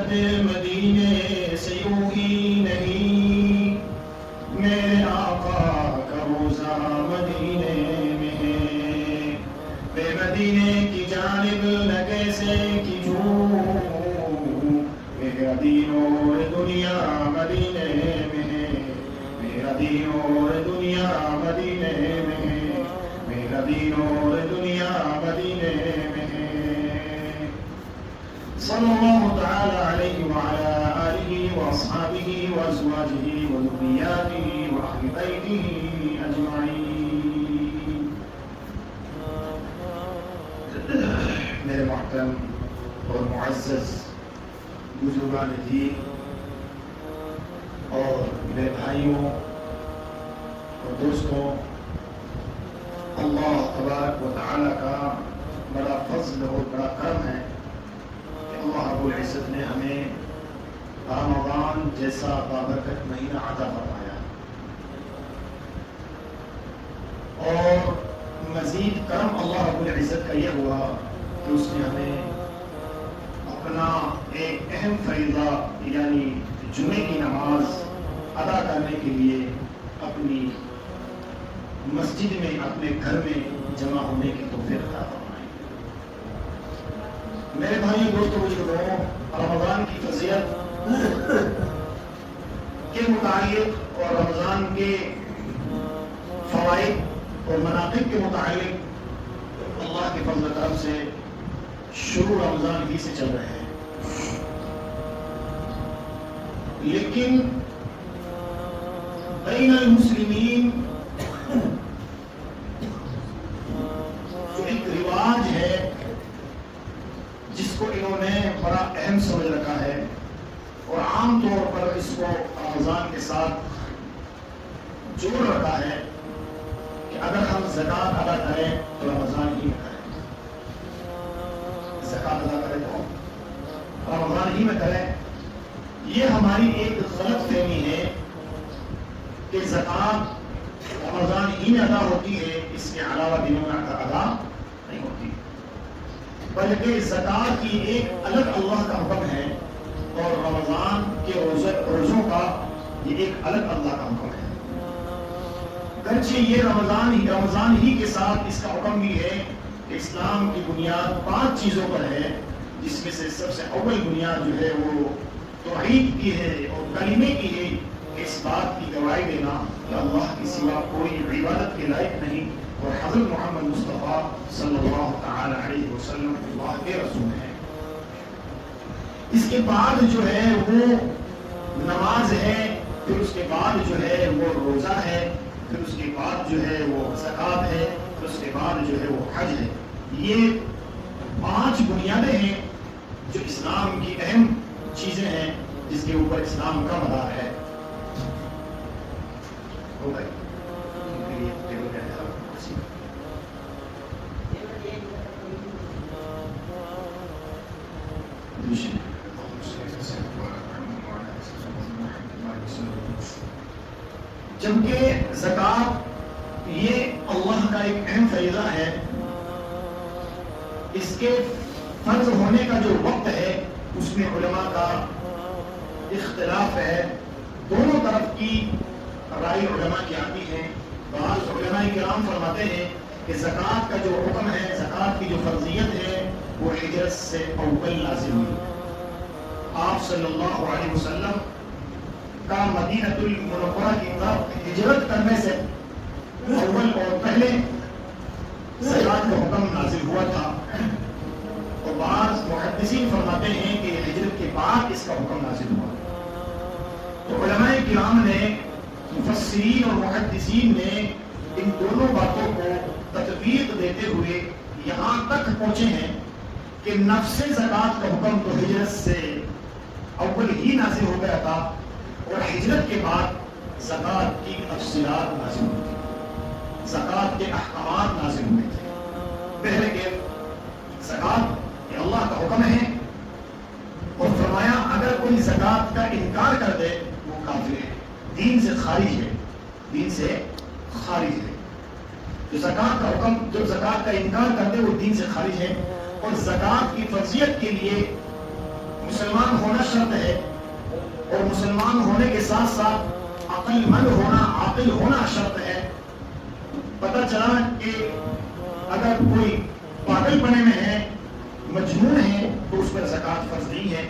عزت مدینے سے یوں ہی نہیں، میرے آقا کا روزہ مدینے میں ہے، بے مدینے کی جانب نہ کیسے کی جوں، میرا دین اور دنیا مدینے میں ہے، میرا دین اور دنیا مدینے میں ہے، میرا دین اور دنیا مدینے میں ہے۔ صلی اللہ تعالی علیہ وعلی آلہ واصحابہ وازواجہ وذریاتہ واہل بیتہ اجمعین۔ میرے محترم اور معزز بزرگان دین اور میرے بھائیوں اور دوستوں، اللہ تبارک و تعالی کا بڑا فضل اور بڑا کرم ہے کہ اللہ رب العزت نے ہمیں رمضان جیسا بابرکت مہینہ عطا فرمایا، اور مزید کرم اللہ رب العزت کا یہ ہوا کہ اس نے ہمیں اپنا ایک اہم فریضہ یعنی جمعے کی نماز ادا کرنے کے لیے اپنی مسجد میں اپنے گھر میں جمع ہونے کی توفیق عطا فرمائی۔ میرے بھائیوں دوستوں بزرگوں، رمضان کی فضیلت کے متعلق اور رمضان کے فوائد اور مناقب کے متعلق اللہ کے فضل و کرم سے شروع رمضان ہی سے چل رہے ہیں، لیکن بین المسلمین جو ایک رواج ہے جس کو انہوں نے بڑا اہم سمجھ رکھا ہے اور عام طور پر اس کو رمضان کے ساتھ جوڑ رکھا ہے کہ اگر ہم زکوٰۃ ادا کریں تو رمضان ہی میں کریں، زکوٰۃ ادا کریں تو رمضان ہی میں کریں۔ یہ ہماری ایک غلط فہمی ہے کہ زکوٰۃ رمضان ہی میں ادا ہوتی ہے، اس کے علاوہ دنوں میں ادا نہیں ہوتی، بلکہ زکوٰۃ کی ایک الگ اللہ کا حکم ہے اور رمضان کے روزوں کا یہ ایک الگ اللہ کا حکم ہے۔ گرچہ یہ رمضان ہی کے ساتھ اس کا حکم بھی ہے کہ اسلام کی بنیاد 5 چیزوں پر ہے، جس میں سے سب سے اول بنیاد جو ہے وہ توحید کی ہے اور کلمے کی ہے، اس بات کی گواہی دینا کہ اللہ کے سوا کوئی عبادت کے لائق نہیں اور حضرت محمد مصطفیٰ صلی اللہ تعالی علیہ وسلم اللہ کے رسول ہیں۔ اس کے بعد جو ہے وہ نماز ہے، پھر اس کے بعد جو ہے وہ روزہ ہے، پھر اس کے بعد جو ہے وہ زکوٰۃ ہے، پھر اس کے بعد جو ہے وہ حج ہے۔ یہ 5 بنیادیں ہیں جو اسلام کی اہم چیزیں ہیں، جس کے اوپر اسلام کا مدار ہے۔ جبکہ زکوٰۃ یہ اللہ کا ایک اہم فریضہ ہے، اس کے فرض ہونے کا جو وقت ہے اس میں علماء کا اختلاف ہے، دونوں طرف کی رائے علماء کی آتی ہے۔ بعض علماء کرام فرماتے ہیں کہ زکوٰۃ کا جو حکم ہے، زکوٰۃ کی جو فرضیت ہے وہ ہجرت سے اول لازم ہوئی۔ آپ صلی اللہ علیہ وسلم کا مدینہ المنورہ کی طرف ہجرت کرنے سے اول اور پہلے زکوٰۃ کا حکم نازل ہوا تھا، اور بعض محدثین فرماتے ہیں کہ ہجرت کے بعد اس کا حکم نازل ہوا۔ تو علماء کرام نے، مفسرین اور محدثین نے ان دونوں باتوں کو تطبیق دیتے ہوئے یہاں تک پہنچے ہیں کہ نفس زکوٰۃ کا حکم تو ہجرت سے اول ہی نازل ہو گیا تھا، اور ہجرت کے بعد زکوٰۃ کی تفصیلات نازل ہوئی تھی، زکوٰۃ کے احکامات نازل ہوئے تھے۔ پہلے کہ زکوٰۃ یہ اللہ کا حکم ہے، اور فرمایا اگر کوئی زکوٰۃ کا انکار کر دے وہ کافر ہے، دین سے خارج ہے، دین سے خارج ہے۔ جو زکوٰۃ کا حکم، جو زکوٰۃ کا انکار کر دے وہ دین سے خارج ہے۔ اور زکوٰۃ کی فرضیت کے لیے مسلمان ہونا شرط ہے، اور مسلمان ہونے کے ساتھ ساتھ عقل مند ہونا، عاقل ہونا شرط ہے۔ پتہ چلا کہ اگر کوئی پاگل پنے میں ہے، مجنون ہے، تو اس پر زکوٰۃ فرض نہیں ہے۔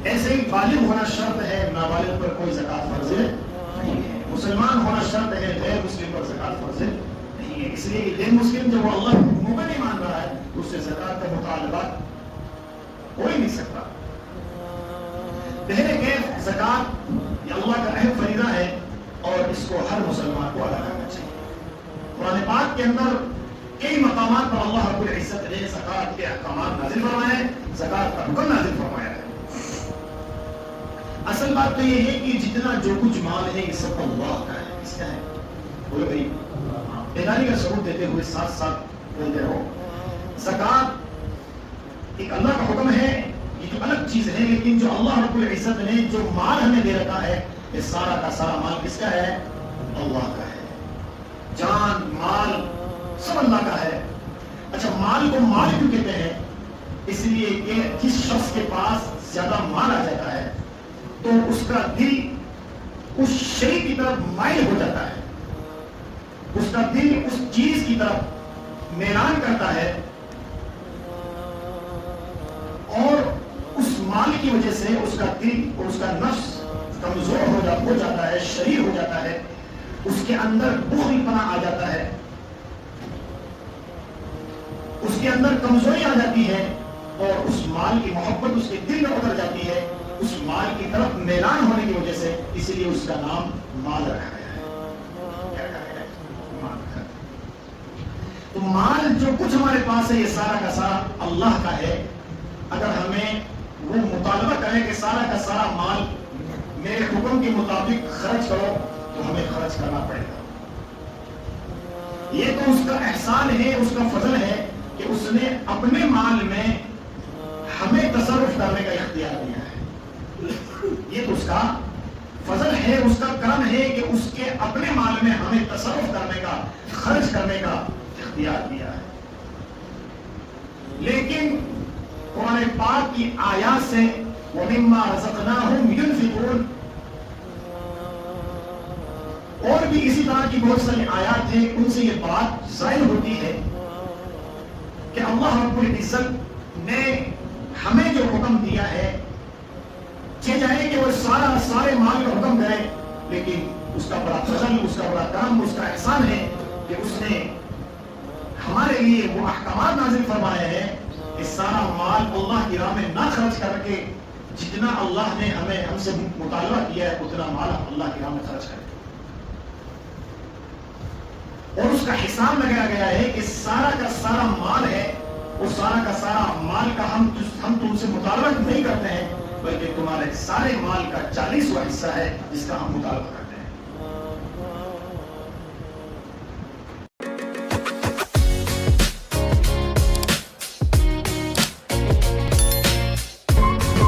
ایسے ہی بالغ ہونا شرط ہے، نابالغ پر کوئی زکوٰۃ فرض نہیں ہے۔ مسلمان ہونا شرط ہے، غیر مسلم پر زکوٰۃ فرض نہیں ہے۔ اس لیے کہ غیر مسلم جب وہ اللہ کے حکموں کو نہیں مان رہا ہے تو اس سے زکوٰۃ کا مطالبہ ہو ہی نہیں سکتا۔ بہرکیف زکوٰۃ یہ اللہ کا اہم فریضہ ہے، اور اس کو ہر مسلمان کو ادا کرنا چاہیے۔ قرآن پاک کے اندر کئی مقامات پر اللہ رب العزت نے زکوٰۃ کے احکامات نازل فرمائے ہیں، زکوٰۃ کا حکم نازل فرمایا ہے۔ اصل بات تو یہ ہے کہ جتنا جو کچھ مال ہے یہ سب اللہ کا ہے۔ اس کا ہے بولے بھائی، بیداری کا ثبوت دیتے ہوئے ساتھ ساتھ بولتے رہو۔ زکوٰۃ ایک اللہ کا حکم ہے، یہ تو الگ چیز ہے، لیکن جو اللہ رب العزت نے جو مال ہمیں دے رکھا ہے، یہ سارا کا سارا مال کس کا ہے؟ اللہ کا ہے۔ جان مال سب اللہ کا ہے۔ اچھا، مال کو مال کیوں کہتے ہیں؟ اس لیے کہ جس شخص کے پاس زیادہ مال آ جاتا ہے تو اس کا دل اس شے کی طرف مائل ہو جاتا ہے، اس کا دل اس چیز کی طرف میلان کرتا ہے، اور اس مال کی وجہ سے اس کا دل اور اس کا نفس کمزور ہو جاتا ہے، شریر ہو جاتا ہے، اس کے اندر بخل پنا آ جاتا ہے، اس کے اندر کمزوری آ جاتی ہے، اور اس مال کی محبت اس کے دل میں اتر جاتی ہے، اس مال کی طرف میلان ہونے کی وجہ سے۔ اس لیے اس کا نام مال رکھا گیا ہے۔ کیا رکھا گیا ہے؟ مال رکھا گیا ہے۔ تو مال جو کچھ ہمارے پاس ہے یہ سارا کا سارا اللہ کا ہے۔ اگر ہمیں وہ مطالبہ کرے کہ سارا کا سارا مال میرے حکم کے مطابق خرچ کرو، تو ہمیں خرچ کرنا پڑے گا۔ یہ تو اس کا احسان ہے، اس کا فضل ہے کہ اس نے اپنے مال میں ہمیں تصرف کرنے کا اختیار دیا ہے۔ یہ تو اس کا فضل ہے، اس کا کرم ہے کہ اس کے اپنے مال میں ہمیں تصرف کرنے کا، خرچ کرنے کا اختیار دیا ہے۔ لیکن قرآن پاک کی آیات سے وَمِمَّا رَزَقْنَاهُمْ يُنْفِقُونَ، اور بھی اسی طرح کی بہت ساری آیات ہیں، ان سے یہ بات ظاہر ہوتی ہے کہ اللہ رب العزت نے ہمیں جو حکم دیا ہے، چاہے کہ وہ سارے مال کا حکم کرے، لیکن اس کا بڑا فضل، اس کا بڑا کرم، اس کا احسان ہے کہ اس نے ہمارے لیے وہ احکامات نازل فرمائے ہیں کہ سارا مال اللہ کی راہ میں نہ خرچ کر کے جتنا اللہ نے ہم سے مطالبہ کیا ہے اتنا مال اللہ کی راہ میں خرچ کرے۔ اور اس کا حساب لگایا گیا ہے کہ سارا کا سارا مال ہے، اور سارا کا سارا مال کا ہم تم سے مطالبہ نہیں کرتے ہیں، بلکہ تمہارے سارے مال کا 40واں حصہ ہے جس کا ہم مطالبہ کرتے ہیں۔